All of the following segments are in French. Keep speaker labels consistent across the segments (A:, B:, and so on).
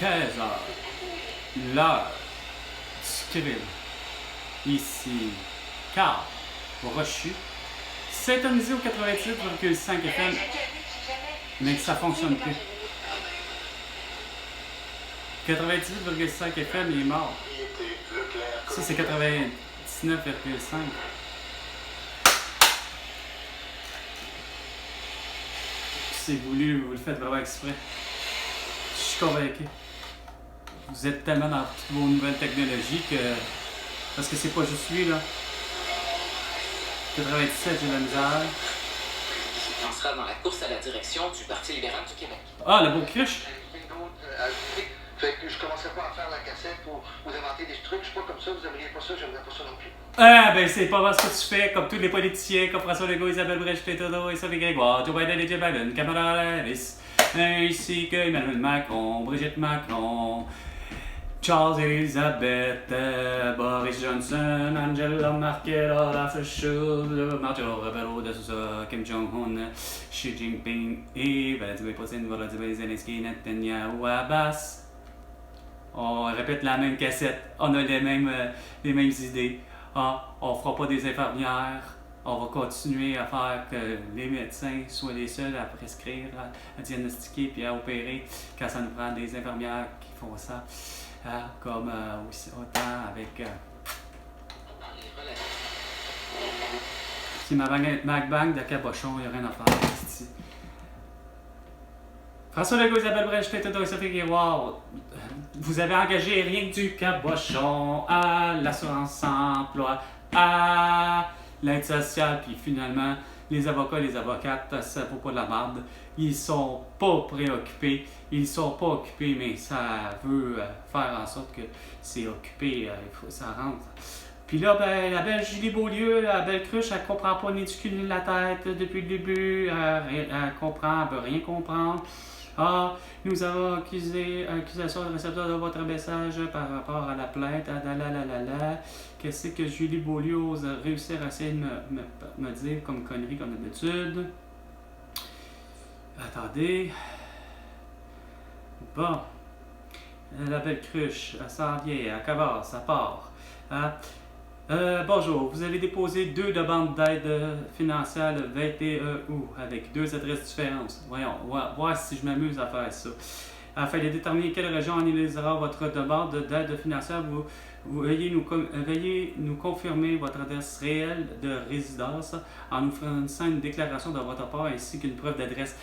A: 15h, l'heure du crime. Ici, Carl Brochu, syntonisé au 88,5 FM, mais que ça fonctionne plus. 98,5 FM, il est mort. Ça, c'est 99,5. C'est voulu, vous le faites vraiment exprès. Je suis convaincu. Vous êtes tellement dans toutes vos nouvelles technologies que... Parce que c'est pas juste lui, là. 97, j'ai la misère.
B: On sera dans la course à la direction du Parti libéral du Québec.
A: Ah, le beau cruche!
C: Fait que je commencerai pas à faire la cassette pour vous inventer des trucs. Je suis pas comme ça, vous aimeriez pas ça, j'aimerais pas ça non plus.
A: Ah, ben c'est pas mal ce que tu fais, comme tous les politiciens, comme François Legault, Isabelle Brèche, Trudeau et Sophie Grégoire, Joe Biden et Joe Biden, Kamala Harris, ainsi que Emmanuel Macron, Brigitte Macron, Charles Elizabeth, Boris Johnson, Angela Merkel, Olaf Scholz, Marcelo Rebelo de Sousa, Kim Jong-un, Xi Jinping et Vladimir Poutine, Volodymyr Zelensky, Netanyahu, Abbas. On répète la même cassette, on a les mêmes idées. Ah, on fera pas des infirmières, on va continuer à faire que les médecins soient les seuls à prescrire, à diagnostiquer puis à opérer quand ça nous prend des infirmières qui font ça. Comme aussi autant avec... Si ma bang de cabochon, il n'y a rien à faire ici. François Legault, Isabelle Brèche, Trudeau et Sophie Grégoire, vous avez engagé rien que du cabochon à l'assurance emploi, à l'aide sociale, puis finalement, les avocats et les avocates, ça vaut pas de la merde. Ils sont pas préoccupés, ils sont pas occupés, mais ça veut faire en sorte que c'est occupé, ça rentre. Puis là, ben, la belle Julie Beaulieu, la belle cruche, elle comprend pas ni du cul ni de la tête depuis le début, elle comprend, elle veut rien comprendre. Ah, nous avons accusation de récepteur de votre message par rapport à la plainte, Qu'est-ce que Julie Beaulieu ose réussir à essayer de me dire comme connerie, comme d'habitude? Attendez. Bon. La belle cruche, elle s'en vient, elle commence, ça part. Bonjour, vous avez déposé 2 demandes d'aide financière le 21 août avec 2 adresses différentes. Voyons, voir si je m'amuse à faire ça. Afin de déterminer quelle région analysera votre demande d'aide financière, veuillez nous confirmer votre adresse réelle de résidence en nous fournissant une déclaration de votre part ainsi qu'une preuve d'adresse.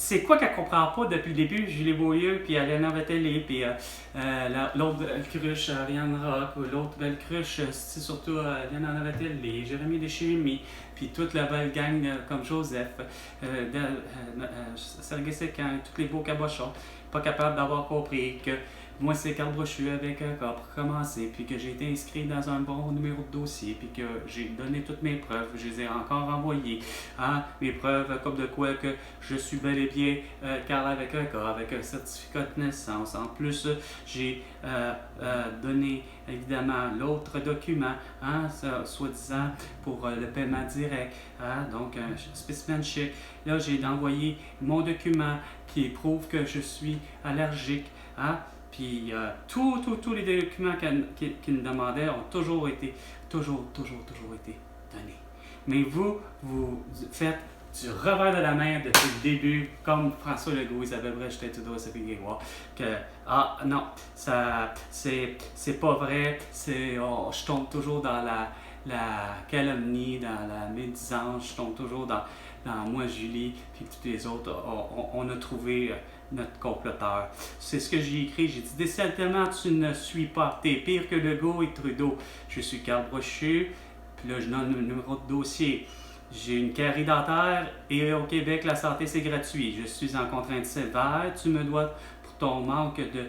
A: C'est quoi qu'elle comprend pas depuis le début, Julie Beaulieu, puis Alaina Vettelli, puis l'autre belle cruche, Ariane Rock, ou l'autre belle cruche, c'est surtout Alaina Vettelli, Jérémy Deschimie, puis toute la belle gang comme Joseph, Sergei Secan, tous les beaux cabochons, pas capables d'avoir compris que moi, c'est Carl Brochu avec un cas pour commencer, puis que j'ai été inscrit dans un bon numéro de dossier, puis que j'ai donné toutes mes preuves, je les ai encore envoyées. Mes preuves comme de quoi que je suis bel et bien Carl avec un cas, avec un certificat de naissance. En plus, j'ai donné évidemment l'autre document, soi-disant pour le paiement direct, donc un spécimen chèque. Là, j'ai envoyé mon document qui prouve que je suis allergique, Puis tous les documents qu'il me demandait ont toujours été donnés. Mais vous faites du revers de la main depuis le début, comme François Legault, Isabelle Brèche, Trudeau et Sophie Grégoire, que non, ça c'est pas vrai, je tombe toujours dans la calomnie, dans la médisance, je tombe toujours dans moi, Julie, puis toutes les autres, on a trouvé notre comploteur. C'est ce que j'ai écrit. J'ai dit, décidément, tu ne suis pas. T'es pire que Legault et Trudeau. Je suis Carl Brochu, puis là, je donne le numéro de dossier. J'ai une carie dentaire et au Québec, la santé, c'est gratuit. Je suis en contrainte sévère. Tu me dois, pour ton manque de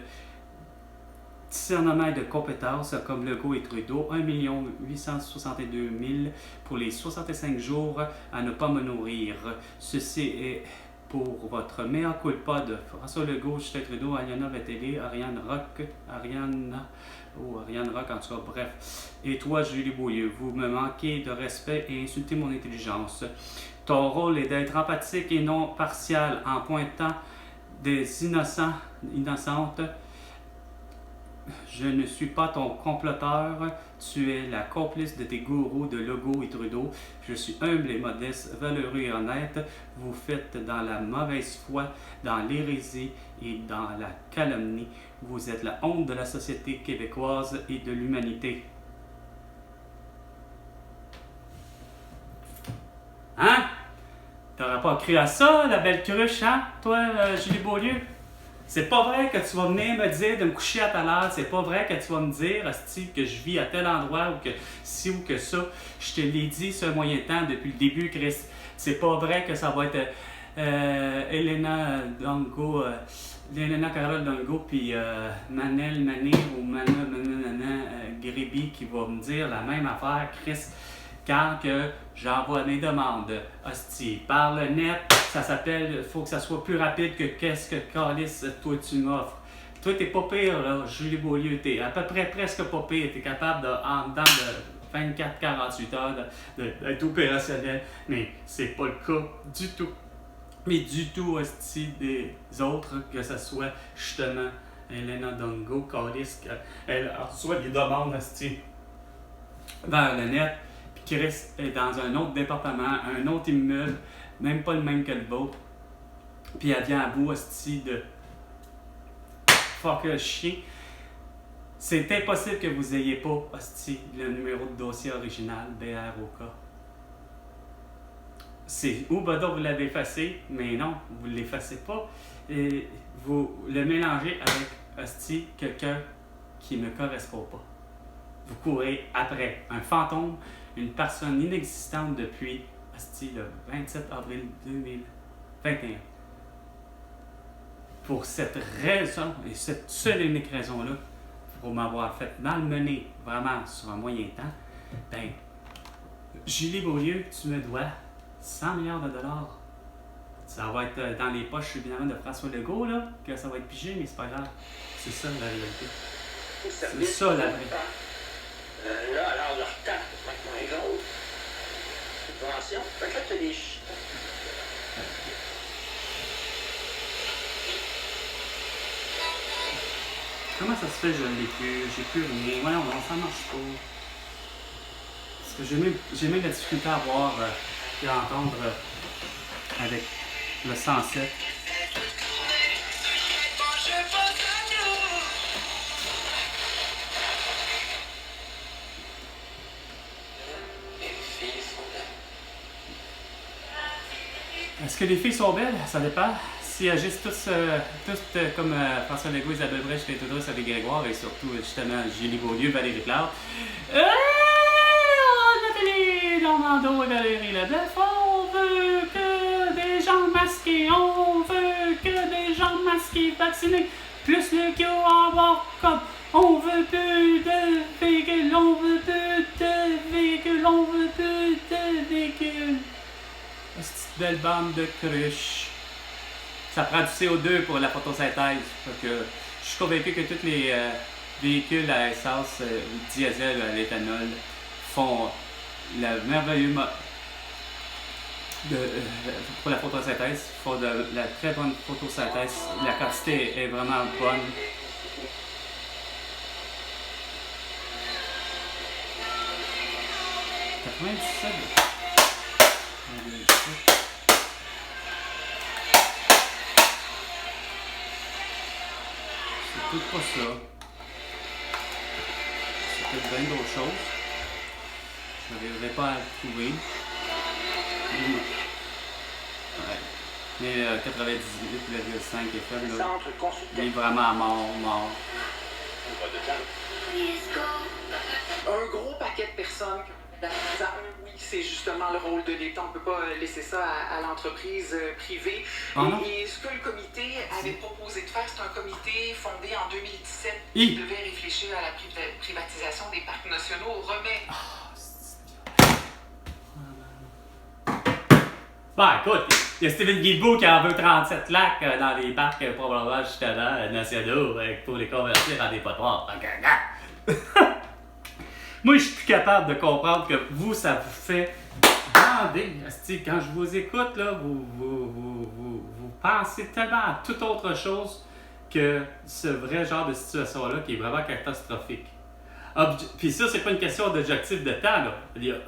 A: discernement et de compétences, comme Legault et Trudeau, 1 862 000 pour les 65 jours à ne pas me nourrir. Ceci est pour votre mea culpa de François Legault, Justin Trudeau, Alaina Vettelli, Ariane Rock, en tout cas, bref. Et toi, Julie Beaulieu, vous me manquez de respect et insultez mon intelligence. Ton rôle est d'être empathique et non partial en pointant des innocents, innocentes. Je ne suis pas ton comploteur, tu es la complice de tes gourous de Legault et Trudeau. Je suis humble et modeste, valeureux et honnête. Vous faites dans la mauvaise foi, dans l'hérésie et dans la calomnie. Vous êtes la honte de la société québécoise et de l'humanité. Hein? T'auras pas cru à ça, la belle cruche, hein, toi, Julie Beaulieu? C'est pas vrai que tu vas venir me dire de me coucher à telle heure. C'est pas vrai que tu vas me dire, hostie, que je vis à tel endroit ou que ci ou que ça. Je te l'ai dit ce moyen temps depuis le début, Chris. C'est pas vrai que ça va être Elena Dongo, Elena Carole Dongo, puis Manel Mané ou Manana Gréby qui va me dire la même affaire, Chris. Quand que j'envoie mes demandes, hostie, par le net, ça s'appelle, faut que ça soit plus rapide que qu'est-ce que Calice, toi tu m'offres. Toi t'es pas pire là, Julie Beaulieu, t'es à peu près presque pas pire, t'es capable de, en dedans de 24-48 heures d'être opérationnel, mais c'est pas le cas du tout. Mais du tout, hostie, des autres, que ce soit justement Elena Dongo, Calice, elle reçoit des demandes, hostie, vers le net. Chris est dans un autre département, un autre immeuble, même pas le même que le vôtre. Puis elle vient à bout, hostie, de fuck chien. C'est impossible que vous ayez pas, hostie, le numéro de dossier original, BROK. C'est ou ben donc vous l'avez effacé, mais non, vous ne l'effacez pas. Et vous le mélangez avec, hostie, quelqu'un qui ne correspond pas. Vous courez après un fantôme, une personne inexistante depuis le 27 avril 2021. Pour cette raison, et cette seule et unique raison-là, pour m'avoir fait malmener vraiment sur un moyen temps, ben, Julie Beaulieu, tu me dois 100 milliards de dollars. Ça va être dans les poches, évidemment, de François Legault, là, que ça va être pigé, mais c'est pas grave. C'est ça, la réalité. C'est ça, la vraie.
C: Là, alors, leur temps, c'est moins gros. Subvention. Fait que là, t'as des ch...
A: Comment ça se fait que je l'ai plus? J'ai plus rien. Ouais, non, ça marche pas. Parce que j'ai même la difficulté à voir et à entendre avec le 107. Est-ce que les filles sont belles? Ça dépend. S'ils agissent tous comme François Legault, Isabelle Brèche, Théodore, avec Grégoire et surtout justement Julie Beaulieu, Valérie Plante. Nathalie Normando et Valérie Leboeuf, on veut que des gens masqués, on veut que des gens masqués vaccinés, plus le Q en bord comme on veut plus de véhicules, on veut plus de véhicules, on veut plus de véhicules. Cette belle bande de cruches. Ça prend du CO2 pour la photosynthèse. Donc, je suis convaincu que tous les véhicules à essence ou diesel à l'éthanol font le merveilleux pour la photosynthèse, font de la très bonne photosynthèse. La quantité est vraiment bonne. C'est tout pas ça. C'est peut-être bien d'autres choses. Je n'arriverai pas à le trouver. Ouais. Mais 98,5 FM, là, il est vraiment mort.
B: Un gros paquet de personnes. Oui, c'est justement le rôle de l'État. On ne peut pas laisser ça à l'entreprise privée. Et ce que le comité avait proposé de faire, c'est un comité fondé en 2017 qui devait réfléchir à la privatisation des parcs nationaux.
A: Bah écoute, il y a Steven Guilbeault qui en veut 37 lacs dans les parcs probablement justement nationaux pour les convertir en des potoirs. Moi, je suis plus capable de comprendre que vous, ça vous fait bander. Quand je vous écoute, là, vous pensez tellement à toute autre chose que ce vrai genre de situation-là qui est vraiment catastrophique. Puis ça, c'est pas une question d'objectif de temps, là.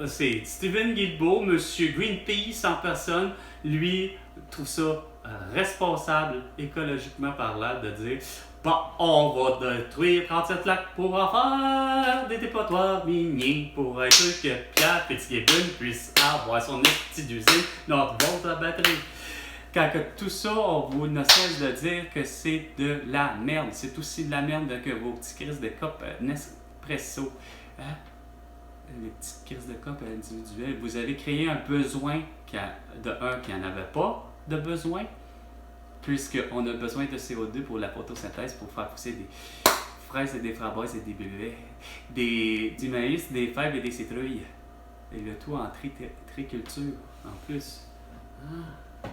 A: C'est Steven Guilbeault, Monsieur Greenpeace en personne, lui, trouve ça responsable, écologiquement parlant, de dire bon, on va détruire 37 lacs pour en faire des dépotoirs miniers pour être que Pierre Fitzgibbon puisse avoir son petite usine, notre bombe de batterie. Quand tout ça, on vous ne cesse de dire que c'est de la merde. C'est aussi de la merde que vos petits crises de copes Nespresso. Hein? Les petites crises de copes individuelles. Vous avez créé un besoin qui n'en avait pas de besoin, puisqu'on a besoin de CO2 pour la photosynthèse pour faire pousser des fraises et des framboises et des bleuets, du maïs, des fèves et des citrouilles. Et le tout en triculture en plus. Ah.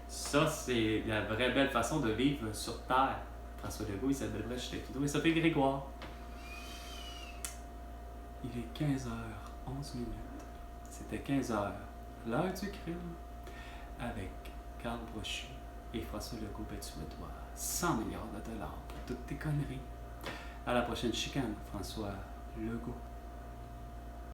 A: Ça, c'est la vraie belle façon de vivre sur Terre. François Legault, Isabelle Brèche, Justin Trudeau et Sophie Grégoire. Il est 15h11. C'était 15h, l'heure du crime, avec Carl Brochu et François Legault battu le doigt. 100 milliards de dollars pour toutes tes conneries. À la prochaine chicane, François Legault.